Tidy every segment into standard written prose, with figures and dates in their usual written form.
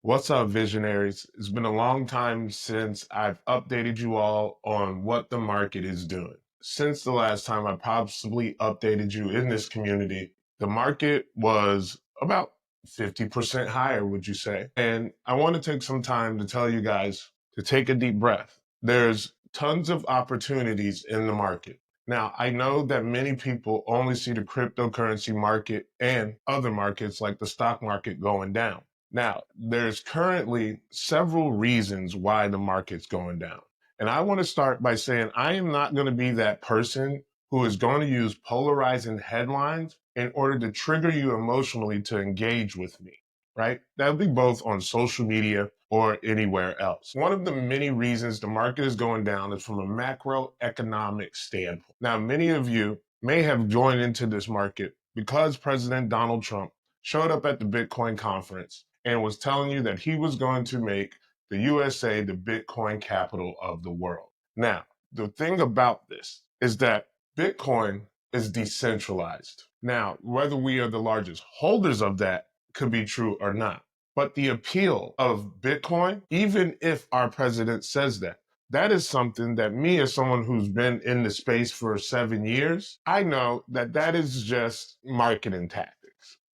What's up, Visionaries? It's been a long time since I've updated you all on what the market is doing. Since the last time I possibly updated you in this community, the market was about 50% higher, would you say? And I want to take some time to tell you guys to take a deep breath. There's tons of opportunities in the market. Now, I know that many people only see the cryptocurrency market and other markets like the stock market going down. Now, there's currently several reasons why the market's going down. And I want to start by saying I am not going to be that person who is going to use polarizing headlines in order to trigger you emotionally to engage with me, right? That'll be both on social media or anywhere else. One of the many reasons the market is going down is from a macroeconomic standpoint. Now, many of you may have joined into this market because President Donald Trump showed up at the Bitcoin conference and was telling you that he was going to make the USA the Bitcoin capital of the world. Now, the thing about this is that Bitcoin is decentralized. Now, whether we are the largest holders of that could be true or not. But the appeal of Bitcoin, even if our president says that, that is something that me, as someone who's been in the space for 7 years, I know that that is just marketing tactics.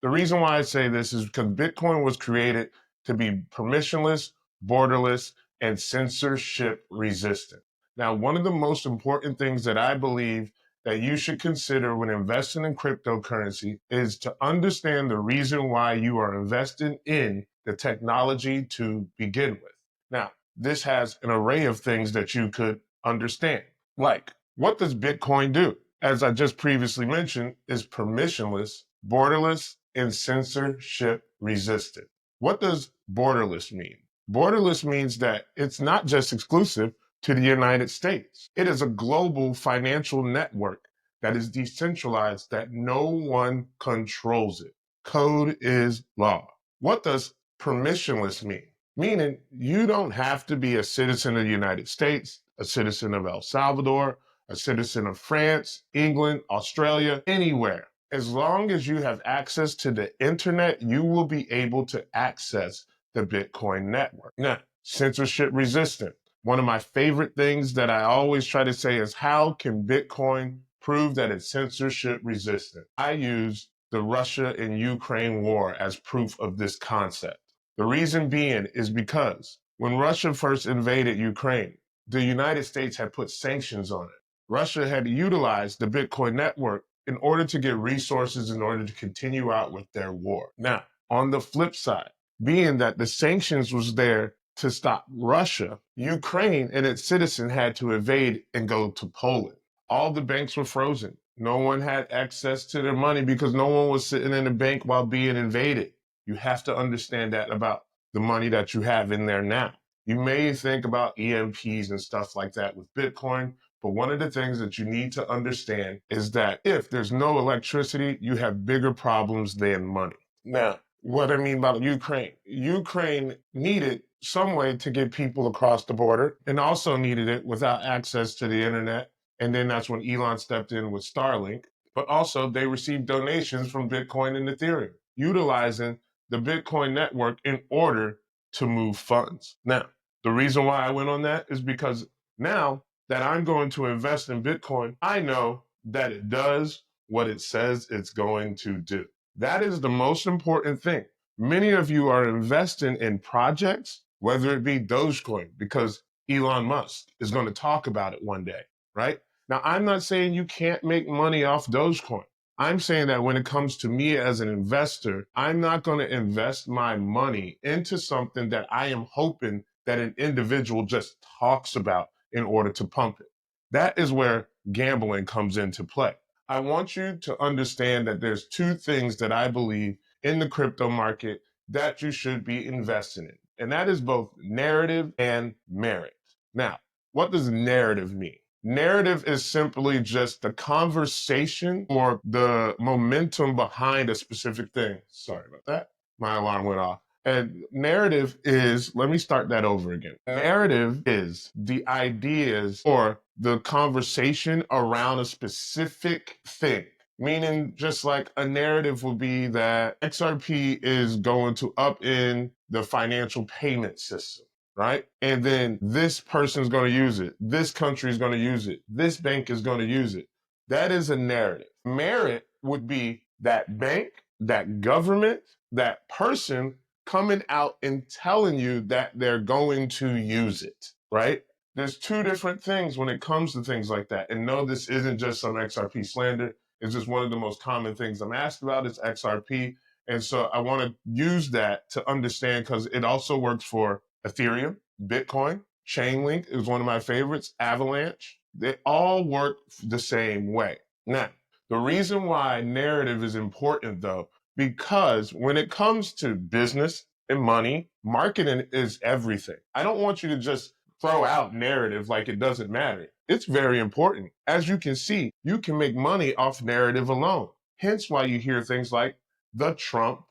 The reason why I say this is because Bitcoin was created to be permissionless, borderless, and censorship resistant. Now, one of the most important things that I believe that you should consider when investing in cryptocurrency is to understand the reason why you are investing in the technology to begin with. Now, this has an array of things that you could understand. Like, what does Bitcoin do? As I just previously mentioned, is permissionless, borderless, and censorship resistant. What does borderless mean? Borderless means that it's not just exclusive to the United States. It is a global financial network that is decentralized, that no one controls it. Code is law. What does permissionless mean? Meaning you don't have to be a citizen of the United States, a citizen of El Salvador, a citizen of France, England, Australia, anywhere. As long as you have access to the internet, you will be able to access the Bitcoin network. Now, censorship resistant. One of my favorite things that I always try to say is, how can Bitcoin prove that it's censorship resistant? I use the Russia and Ukraine war as proof of this concept. The reason being is because when Russia first invaded Ukraine, the United States had put sanctions on it. Russia had utilized the Bitcoin network in order to get resources in order to continue out with their war. Now, on the flip side, being that the sanctions was there to stop Russia, Ukraine and its citizens had to evade and go to Poland. All the banks were frozen. No one had access to their money because no one was sitting in the bank while being invaded. You have to understand that about the money that you have in there now. You may think about EMPs and stuff like that with Bitcoin, but one of the things that you need to understand is that if there's no electricity, you have bigger problems than money. Now, what I mean by Ukraine needed some way to get people across the border and also needed it without access to the internet. And then that's when Elon stepped in with Starlink. But also they received donations from Bitcoin and Ethereum, utilizing the Bitcoin network in order to move funds. Now, the reason why I went on that is because now that I'm going to invest in Bitcoin, I know that it does what it says it's going to do. That is the most important thing. Many of you are investing in projects, whether it be Dogecoin, because Elon Musk is going to talk about it one day, right? Now, I'm not saying you can't make money off Dogecoin. I'm saying that when it comes to me as an investor, I'm not going to invest my money into something that I am hoping that an individual just talks about in order to pump it. That is where gambling comes into play. I want you to understand that there's two things that I believe in the crypto market that you should be investing in, and that is both narrative and merit. Now, what does narrative mean? Narrative is simply just the conversation or the momentum behind a specific thing. Sorry about that. My alarm went off. And narrative is, let me start that over again. Narrative is the ideas or the conversation around a specific thing. Meaning, just like a narrative would be that XRP is going to up in the financial payment system, right? And then this person's going to use it. This country is going to use it. This bank is going to use it. That is a narrative. Merit would be that bank, that government, that person coming out and telling you that they're going to use it, right? There's two different things when it comes to things like that. And no, this isn't just some XRP slander. It's just one of the most common things I'm asked about is XRP. And so I want to use that to understand because it also works for Ethereum, Bitcoin, Chainlink is one of my favorites, Avalanche. They all work the same way. Now, the reason why narrative is important though, because when it comes to business and money, marketing is everything. I don't want you to just throw out narrative like it doesn't matter. It's very important. As you can see, you can make money off narrative alone. Hence why you hear things like the Trump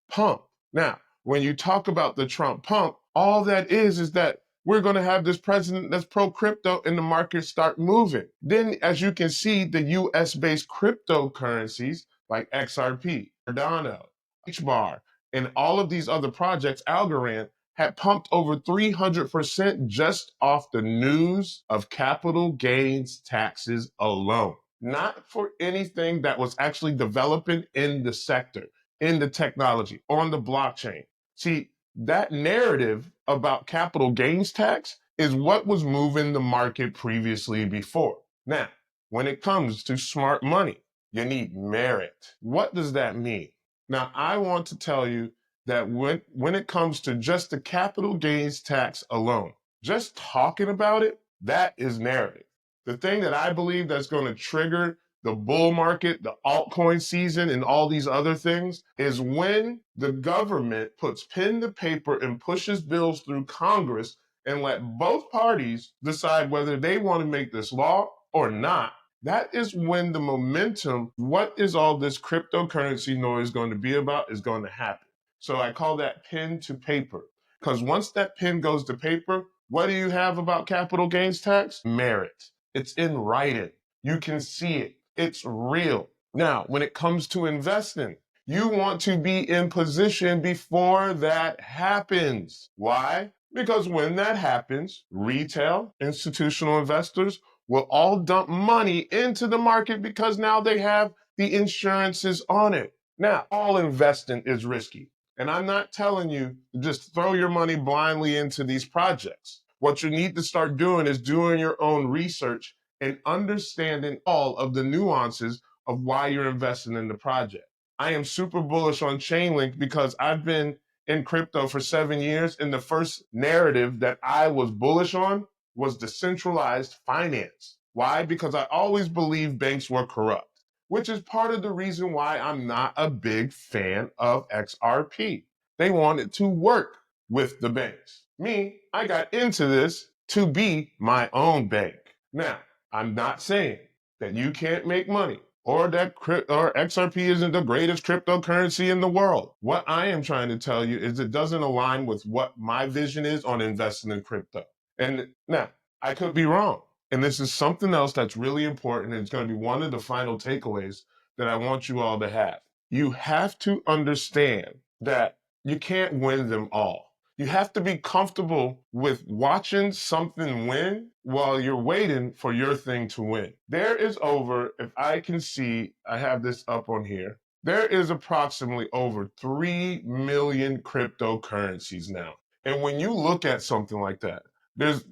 pump. Now, when you talk about the Trump pump, all that is that we're going to have this president that's pro crypto and the markets start moving. Then, as you can see, the US based cryptocurrencies like XRP, Cardano, HBAR, and all of these other projects, Algorand, had pumped over 300% just off the news of capital gains taxes alone. Not for anything that was actually developing in the sector, in the technology, on the blockchain. See, that narrative about capital gains tax is what was moving the market previously before. Now, when it comes to smart money, you need merit. What does that mean? Now, I want to tell you that when it comes to just the capital gains tax alone, just talking about it, that is narrative. The thing that I believe that's going to trigger the bull market, the altcoin season, and all these other things is when the government puts pen to paper and pushes bills through Congress and let both parties decide whether they want to make this law or not. That is when the momentum, what is all this cryptocurrency noise going to be about, is going to happen. So I call that pen to paper. Because once that pen goes to paper, what do you have about capital gains tax? Merit. It's in writing. You can see it. It's real. Now, when it comes to investing, you want to be in position before that happens. Why? Because when that happens, retail, institutional investors will all dump money into the market because now they have the insurances on it. Now, all investing is risky. And I'm not telling you to just throw your money blindly into these projects. What you need to start doing is doing your own research and understanding all of the nuances of why you're investing in the project. I am super bullish on Chainlink because I've been in crypto for 7 years, and the first narrative that I was bullish on was decentralized finance. Why? Because I always believed banks were corrupt, which is part of the reason why I'm not a big fan of XRP. They wanted to work with the banks. Me, I got into this to be my own bank. Now, I'm not saying that you can't make money or that XRP isn't the greatest cryptocurrency in the world. What I am trying to tell you is it doesn't align with what my vision is on investing in crypto. And now, I could be wrong. And this is something else that's really important. And it's going to be one of the final takeaways that I want you all to have. You have to understand that you can't win them all. You have to be comfortable with watching something win while you're waiting for your thing to win. There is over, if I can see, I have this up on here. There is approximately over 3 million cryptocurrencies now. And when you look at something like that, there's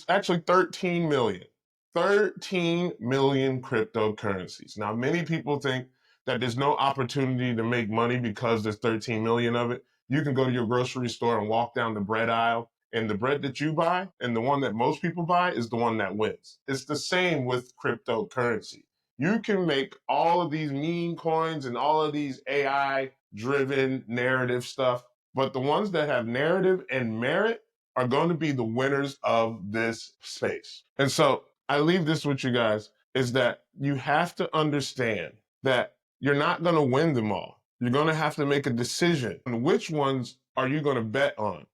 actually 13 million. 13 million cryptocurrencies. Now, many people think that there's no opportunity to make money because there's 13 million of it. You can go to your grocery store and walk down the bread aisle, and the bread that you buy and the one that most people buy is the one that wins. It's the same with cryptocurrency. You can make all of these meme coins and all of these AI driven narrative stuff, but the ones that have narrative and merit are going to be the winners of this space. And so I leave this with you guys is that you have to understand that you're not going to win them all. You're going to have to make a decision on which ones are you going to bet on.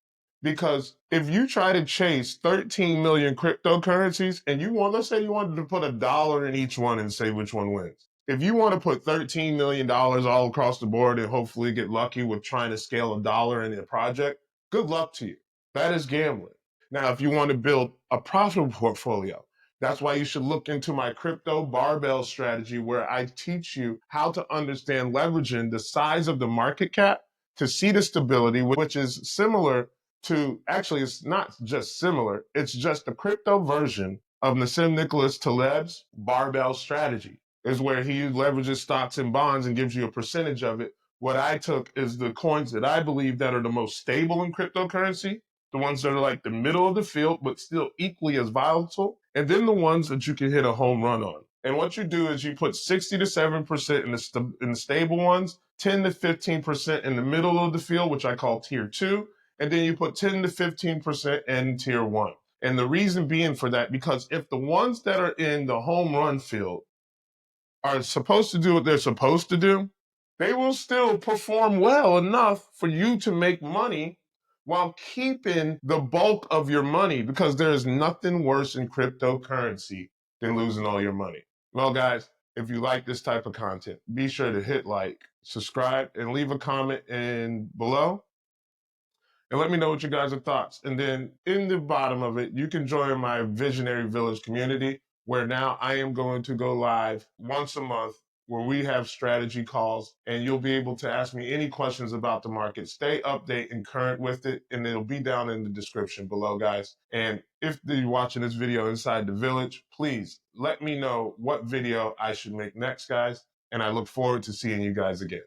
Because if you try to chase 13 million cryptocurrencies and let's say you wanted to put $1 in each one and say which one wins. If you want to put $13 million all across the board and hopefully get lucky with trying to scale $1 in a project, good luck to you. That is gambling. Now, if you want to build a profitable portfolio, that's why you should look into my Crypto Barbell Strategy, where I teach you how to understand leveraging the size of the market cap to see the stability, which is similar to, actually, it's not just similar, it's just the crypto version of Nassim Nicholas Taleb's Barbell Strategy, is where he leverages stocks and bonds and gives you a percentage of it. What I took is the coins that I believe that are the most stable in cryptocurrency, the ones that are like the middle of the field, but still equally as volatile, and then the ones that you can hit a home run on. And what you do is you put 60 to 7% in the stable ones, 10 to 15% in the middle of the field, which I call tier 2, and then you put 10 to 15% in tier 1. And the reason being for that, because if the ones that are in the home run field are supposed to do what they're supposed to do, they will still perform well enough for you to make money while keeping the bulk of your money, because there is nothing worse in cryptocurrency than losing all your money. Well, guys, if you like this type of content, be sure to hit like, subscribe, and leave a comment in below and let me know what you guys' thoughts. And then in the bottom of it, you can join my Visionary Village community, where now I am going to go live once a month, where we have strategy calls, and you'll be able to ask me any questions about the market. Stay update and current with it, and it'll be down in the description below, guys. And if you're watching this video inside the village, please let me know what video I should make next, guys. And I look forward to seeing you guys again.